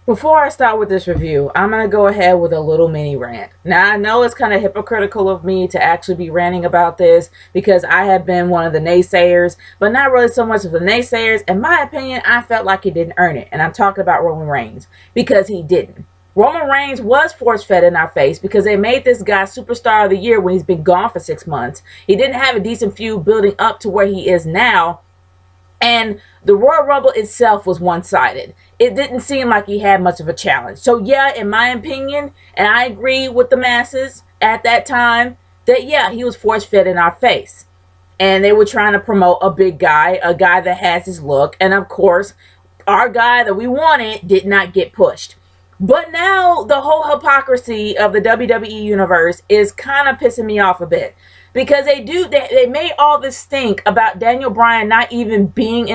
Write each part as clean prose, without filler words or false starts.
Before I start with this review, I'm going to go ahead with a little mini rant. Now, I know it's kind of hypocritical of me to actually be ranting about this because I have been one of the naysayers, but not really so much of the naysayers. In my opinion, I felt like he didn't earn it. And I'm talking about Roman Reigns because he didn't. Roman Reigns was force fed in our face because they made this guy superstar of the year when he's been gone for 6 months. He didn't have a decent feud building up to where he is now. And the Royal Rumble itself was one-sided. It didn't seem like he had much of a challenge. So yeah, in my opinion, and I agree with the masses at that time, that yeah, he was force-fed in our face. And they were trying to promote a big guy, a guy that has his look. And of course, our guy that we wanted did not get pushed. But now the whole hypocrisy of the WWE universe is kind of pissing me off a bit. Because they made all this stink about Daniel Bryan not even being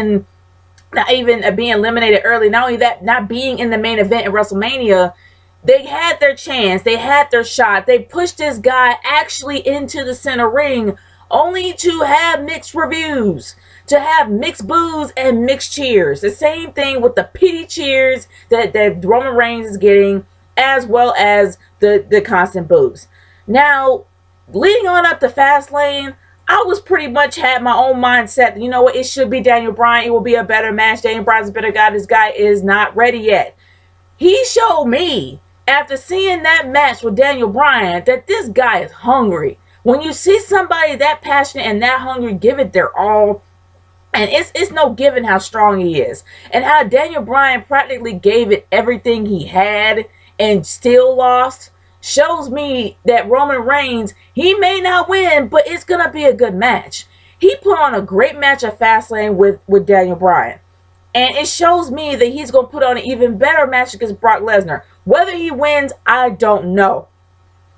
eliminated early. Not only that, not being in the main event in WrestleMania. They had their chance. They had their shot. They pushed this guy actually into the center ring only to have mixed reviews, to have mixed boos and mixed cheers. The same thing with the pity cheers that Roman Reigns is getting, as well as the constant boos. Now, leading on up to Fastlane, I was pretty much had my own mindset. You know what? It should be Daniel Bryan. It will be a better match. Daniel Bryan's a better guy. This guy is not ready yet. He showed me, after seeing that match with Daniel Bryan, that this guy is hungry. When you see somebody that passionate and that hungry, give it their all. And it's no giving how strong he is. And how Daniel Bryan practically gave it everything he had and still lost shows me that Roman Reigns, he may not win, but it's going to be a good match. He put on a great match at Fastlane with Daniel Bryan. And it shows me that he's going to put on an even better match against Brock Lesnar. Whether he wins, I don't know.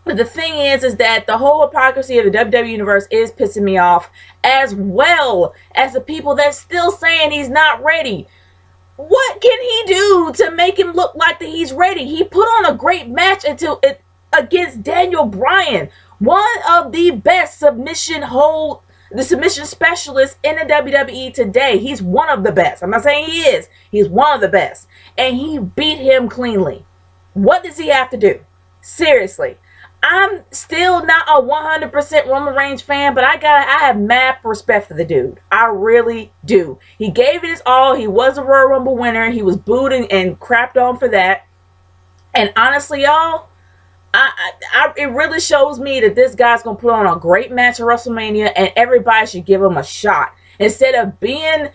But the thing is that the whole hypocrisy of the WWE Universe is pissing me off, as well as the people that's still saying he's not ready. What can he do to make him look like that he's ready? He put on a great match against Daniel Bryan, one of the best submission specialists in the WWE today. He's one of the best. I'm not saying he is. He's one of the best. And he beat him cleanly. What does he have to do? Seriously. I'm still not a 100% Roman Reigns fan, but I have mad respect for the dude. I really do. He gave it his all. He was a Royal Rumble winner. He was booed and crapped on for that. And honestly, y'all, it really shows me that this guy's going to put on a great match at WrestleMania, and everybody should give him a shot. Instead of being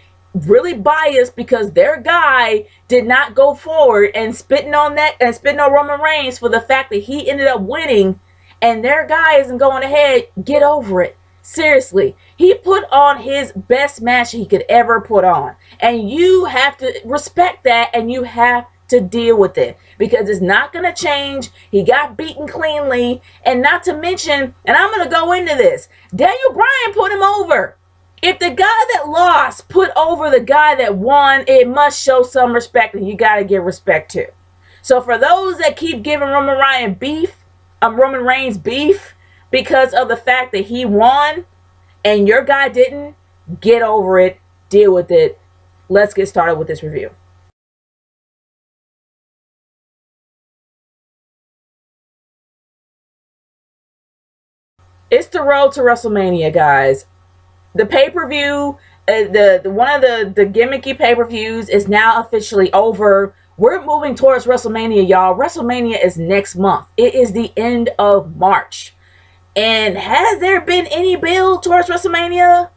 really biased because their guy did not go forward and spitting on Roman Reigns for the fact that he ended up winning and their guy isn't going ahead, get over it. Seriously, he put on his best match he could ever put on. And you have to respect that, and you have to deal with it because it's not going to change. He got beaten cleanly, and not to mention, and I'm going to go into this, Daniel Bryan put him over. If the guy that lost put over the guy that won, it must show some respect, and you got to give respect too. So for those that keep giving Roman Reigns beef because of the fact that he won and your guy didn't, get over it, deal with it. Let's get started with this review. It's the road to WrestleMania, guys. The pay-per-view, the one of the gimmicky pay-per-views is now officially over. We're moving towards WrestleMania, y'all. WrestleMania is next month. It is the end of March. And has there been any build towards WrestleMania?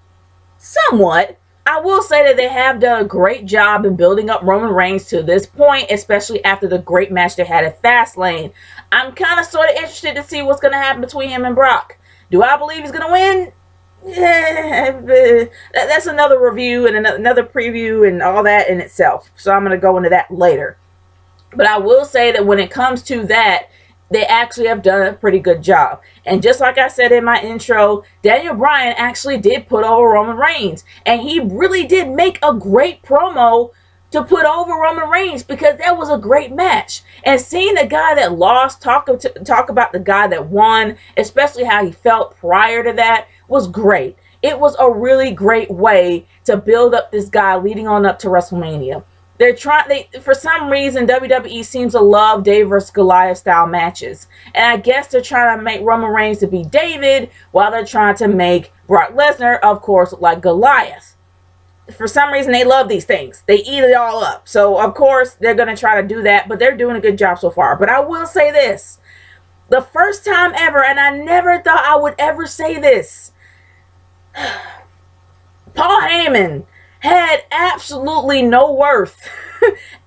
Somewhat. I will say that they have done a great job in building up Roman Reigns to this point, especially after the great match they had at Fastlane. I'm kind of sort of interested to see what's going to happen between him and Brock. Do I believe he's going to win? That's another review and another preview and all that in itself. So I'm going to go into that later. But I will say that when it comes to that, they actually have done a pretty good job. And just like I said in my intro, Daniel Bryan actually did put over Roman Reigns. And he really did make a great promo to put over Roman Reigns because that was a great match. And seeing the guy that lost talk about the guy that won, especially how he felt prior to that, was great. It was a really great way to build up this guy leading on up to WrestleMania. For some reason, WWE seems to love David versus Goliath style matches. And I guess they're trying to make Roman Reigns to be David while they're trying to make Brock Lesnar, of course, like Goliath. For some reason, they love these things. They eat it all up. So, of course, they're going to try to do that. But they're doing a good job so far. But I will say this. The first time ever, and I never thought I would ever say this, Paul Heyman had absolutely no worth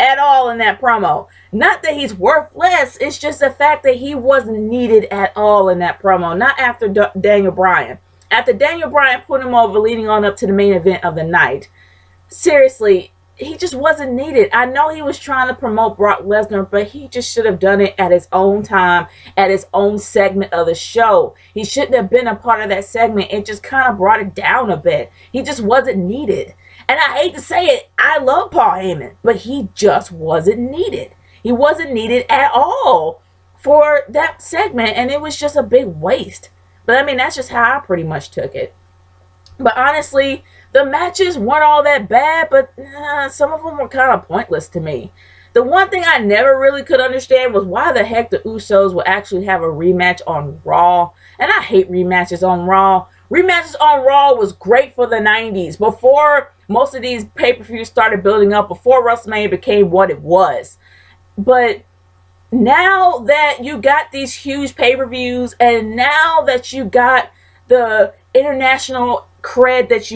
at all in that promo. Not that he's worthless, it's just the fact that he wasn't needed at all in that promo. Not after Daniel Bryan. After Daniel Bryan put him over leading on up to the main event of the night. Seriously, he just wasn't needed. I know he was trying to promote Brock Lesnar, but he just should have done it at his own time, at his own segment of the show. He shouldn't have been a part of that segment. It just kind of brought it down a bit. He just wasn't needed. And I hate to say it, I love Paul Heyman, but he just wasn't needed. He wasn't needed at all for that segment, and it was just a big waste. But I mean, that's just how I pretty much took it. But honestly, the matches weren't all that bad, but some of them were kind of pointless to me. The one thing I never really could understand was why the heck the Usos would actually have a rematch on Raw. And I hate rematches on Raw. Rematches on Raw was great for the 90s, before most of these pay-per-views started building up, before WrestleMania became what it was. But now that you got these huge pay-per-views, and now that you got the international cred that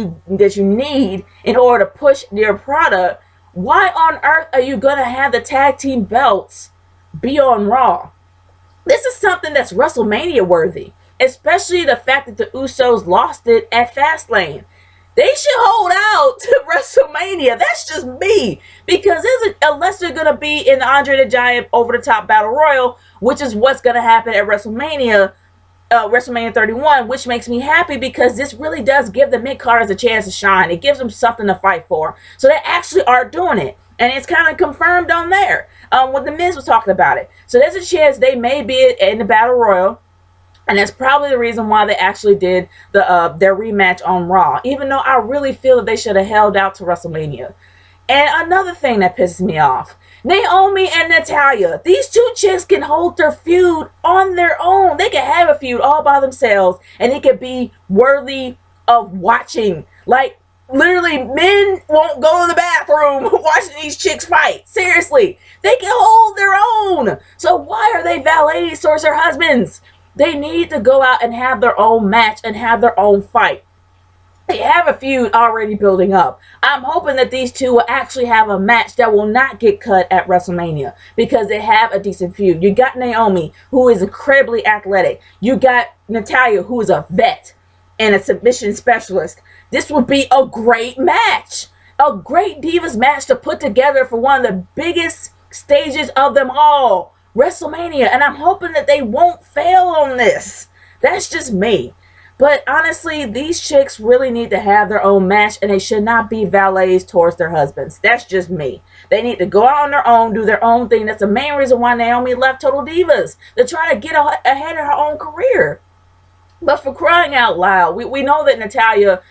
you need in order to push your product, why on earth are you going to have the tag team belts be on Raw? This is something that's WrestleMania worthy, especially the fact that the Usos lost it at Fastlane. They should hold out to WrestleMania. That's just me. Because unless they're going to be in the Andre the Giant over-the-top Battle Royal, which is what's going to happen at WrestleMania 31, which makes me happy because this really does give the mid-carders a chance to shine. It gives them something to fight for. So they actually are doing it. And it's kind of confirmed on there when The Miz was talking about it. So there's a chance they may be in the Battle Royal. And that's probably the reason why they actually did their rematch on Raw. Even though I really feel that they should have held out to WrestleMania. And another thing that pisses me off. Naomi and Natalya. These two chicks can hold their feud on their own. They can have a feud all by themselves. And it could be worthy of watching. Like, literally, men won't go to the bathroom watching these chicks fight. Seriously. They can hold their own. So why are they valets towards their husbands? They need to go out and have their own match and have their own fight. They have a feud already building up. I'm hoping that these two will actually have a match that will not get cut at WrestleMania because they have a decent feud. You got Naomi, who is incredibly athletic. You got Natalya, who is a vet and a submission specialist. This would be a great match. A great Divas match to put together for one of the biggest stages of them all. WrestleMania, and I'm hoping that they won't fail on this. That's just me. But honestly, these chicks really need to have their own match, and they should not be valets towards their husbands. That's just me. They need to go out on their own, do their own thing. That's the main reason why Naomi left Total Divas, to try to get ahead of her own career. But for crying out loud, we know that Natalya,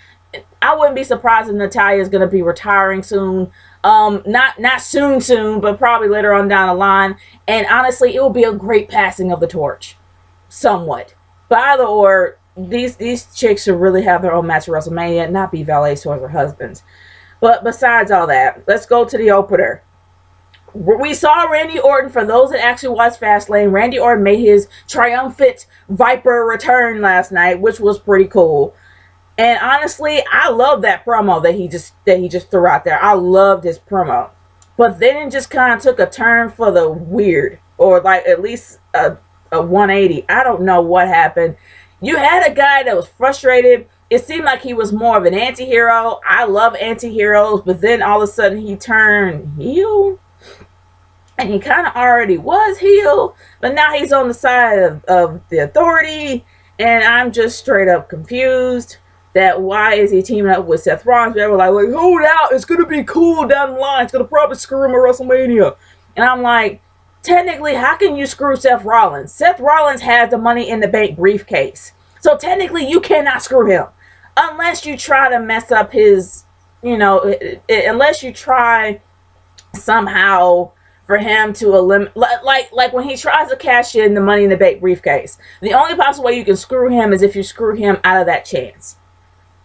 I wouldn't be surprised if Natalya is going to be retiring soon. Not soon, but probably later on down the line. And honestly, it will be a great passing of the torch. Somewhat. But either or, these chicks should really have their own match at WrestleMania and not be valets towards their husbands. But besides all that, let's go to the opener. We saw Randy Orton. For those that actually watched Fastlane, Randy Orton made his triumphant Viper return last night, which was pretty cool. And honestly, I love that promo that he just threw out there. I loved his promo. But then it just kind of took a turn for the weird. Or like at least a 180. I don't know what happened. You had a guy that was frustrated. It seemed like he was more of an anti-hero. I love anti-heroes. But then all of a sudden he turned heel. And he kind of already was heel. But now he's on the side of the authority. And I'm just straight up confused. That why is he teaming up with Seth Rollins? They were like, hold out, it's going to be cool down the line. It's going to probably screw him at WrestleMania. And I'm like, technically, how can you screw Seth Rollins? Seth Rollins has the Money in the Bank briefcase. So technically, you cannot screw him. Unless you try to mess up his, unless you try somehow for him to eliminate, like when he tries to cash in the Money in the Bank briefcase. The only possible way you can screw him is if you screw him out of that chance.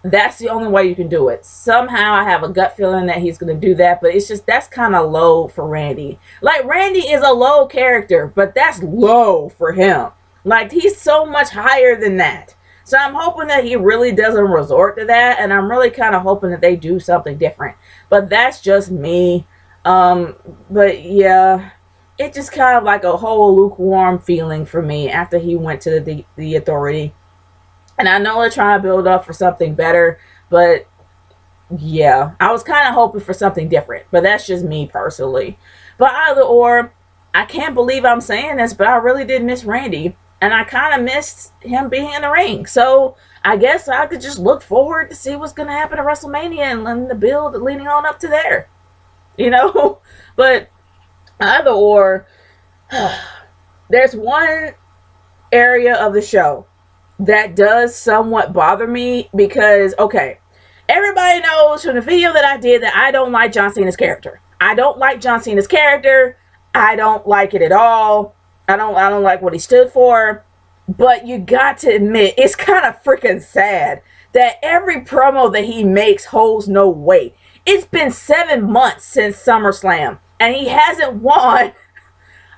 That's the only way you can do it. Somehow I have a gut feeling that he's going to do that, but it's just, that's kind of low for Randy. Like, Randy is a low character, but that's low for him. Like, he's so much higher than that. So I'm hoping that he really doesn't resort to that, and I'm really kind of hoping that they do something different. But that's just me. But yeah, it just kind of like a whole lukewarm feeling for me after he went to the Authority. And I know they're trying to build up for something better, but yeah, I was kind of hoping for something different. But that's just me personally. But either or, I can't believe I'm saying this, but I really did miss Randy. And I kind of missed him being in the ring. So I guess I could just look forward to see what's going to happen at WrestleMania and then the build leading on up to there. You know? But either or, there's one area of the show that does somewhat bother me because, okay, everybody knows from the video that I did that I don't like John Cena's character. I don't like John Cena's character. I don't like it at all. I don't like what he stood for. But you got to admit, it's kind of freaking sad that every promo that he makes holds no weight. It's been 7 months since SummerSlam, and he hasn't won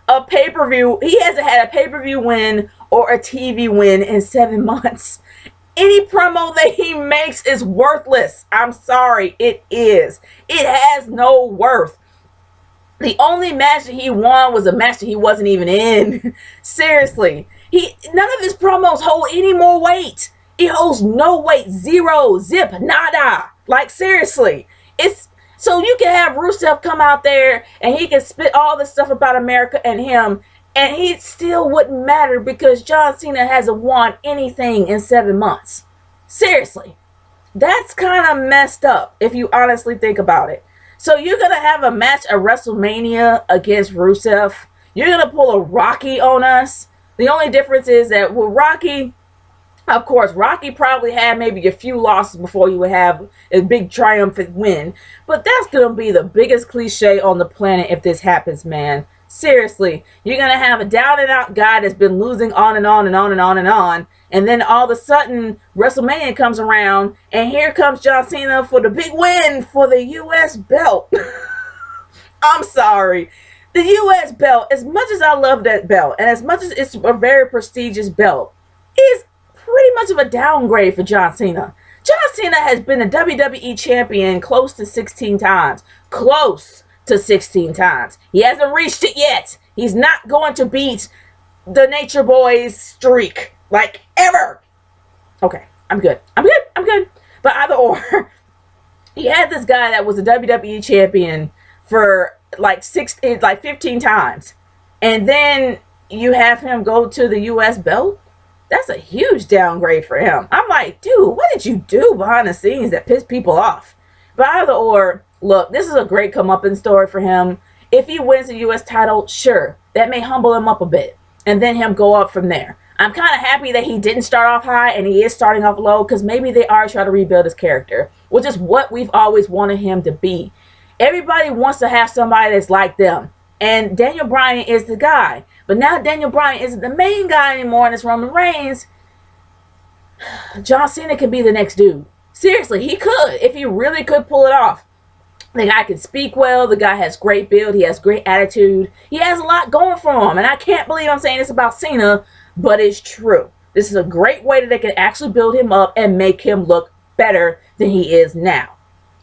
a pay-per-view. He hasn't had a pay-per-view win or a TV win in 7 months. Any promo that he makes is worthless. I'm sorry, it is. It has no worth. The only match that he won was a match that he wasn't even in. Seriously. None of his promos hold any more weight. It holds no weight. Zero. Zip. Nada. Like, seriously. It's so you can have Rusev come out there and he can spit all this stuff about America and him, and he still wouldn't matter because John Cena hasn't won anything in 7 months. Seriously. That's kind of messed up if you honestly think about it. So you're going to have a match at WrestleMania against Rusev. You're going to pull a Rocky on us. The only difference is that with Rocky, of course, Rocky probably had maybe a few losses before you would have a big triumphant win. But that's going to be the biggest cliche on the planet if this happens, man. Seriously, you're going to have a down-and-out guy that's been losing on and on and on and on and on. And then all of a sudden, WrestleMania comes around, and here comes John Cena for the big win for the U.S. belt. I'm sorry. The U.S. belt, as much as I love that belt, and as much as it's a very prestigious belt, is pretty much of a downgrade for John Cena. John Cena has been a WWE champion close to 16 times. Close to 16 times. He hasn't reached it yet. He's not going to beat the Nature Boy's streak. Like, ever. Okay, I'm good. But either or, he had this guy that was a WWE champion for like 15 times. And then you have him go to the US belt? That's a huge downgrade for him. I'm like, dude, what did you do behind the scenes that pissed people off? But either or, look, this is a great comeuppance story for him. If he wins the US title, sure, that may humble him up a bit. And then him go up from there. I'm kind of happy that he didn't start off high and he is starting off low, because maybe they are trying to rebuild his character, which is what we've always wanted him to be. Everybody wants to have somebody that's like them. And Daniel Bryan is the guy. But now Daniel Bryan isn't the main guy anymore and it's Roman Reigns. John Cena could be the next dude. Seriously, he could. If he really could pull it off. The guy can speak well. The guy has great build. He has great attitude. He has a lot going for him. And I can't believe I'm saying this about Cena, but it's true. This is a great way that they can actually build him up and make him look better than he is now.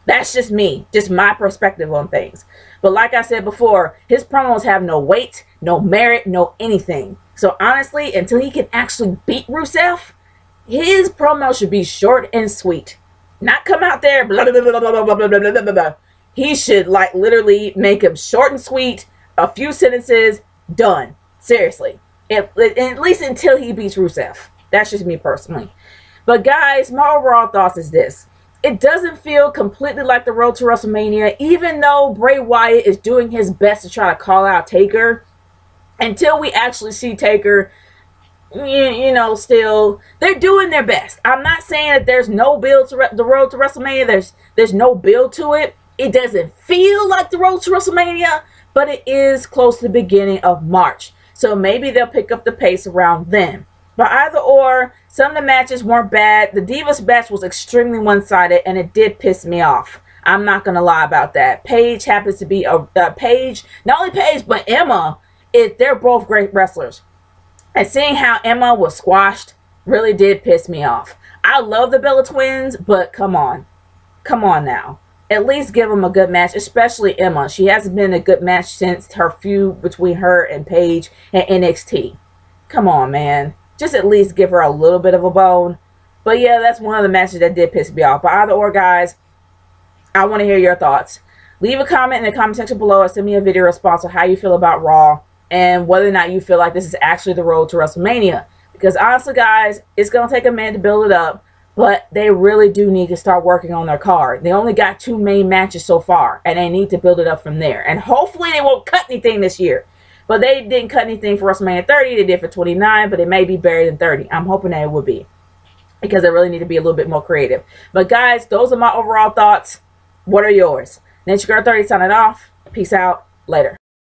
That's just me. Just my perspective on things. But like I said before, his promos have no weight, no merit, no anything. So honestly, until he can actually beat Rusev, his promo should be short and sweet. Not come out there, blah, blah, blah, blah, blah, blah, blah, blah, blah, blah. He should like literally make him short and sweet, a few sentences, done. Seriously. At least until he beats Rusev. That's just me personally. But guys, my overall thoughts is this. It doesn't feel completely like the road to WrestleMania, even though Bray Wyatt is doing his best to try to call out Taker. Until we actually see Taker, you know, still, they're doing their best. I'm not saying that there's no build to the road to WrestleMania. There's no build to it. It doesn't feel like the road to WrestleMania, but it is close to the beginning of March. So maybe they'll pick up the pace around then. But either or, some of the matches weren't bad. The Divas match was extremely one-sided, and it did piss me off. I'm not going to lie about that. Paige happens to be a Paige, not only Paige, but Emma. They're both great wrestlers. And seeing how Emma was squashed really did piss me off. I love the Bella Twins, but come on. Come on now. At least give them a good match, especially Emma. She hasn't been a good match since her feud between her and Paige at NXT. Come on, man. Just at least give her a little bit of a bone. But yeah, that's one of the matches that did piss me off. But either or, guys, I want to hear your thoughts. Leave a comment in the comment section below or send me a video response on how you feel about Raw and whether or not you feel like this is actually the road to WrestleMania. Because honestly, guys, it's going to take a minute to build it up, but they really do need to start working on their card. They only got 2 main matches so far, and they need to build it up from there. And hopefully they won't cut anything this year. But they didn't cut anything for WrestleMania 30. They did for 29, but it may be buried in 30. I'm hoping that it would be, because they really need to be a little bit more creative. But guys, those are my overall thoughts. What are yours? Nature Girl 30 signing off. Peace out. Later.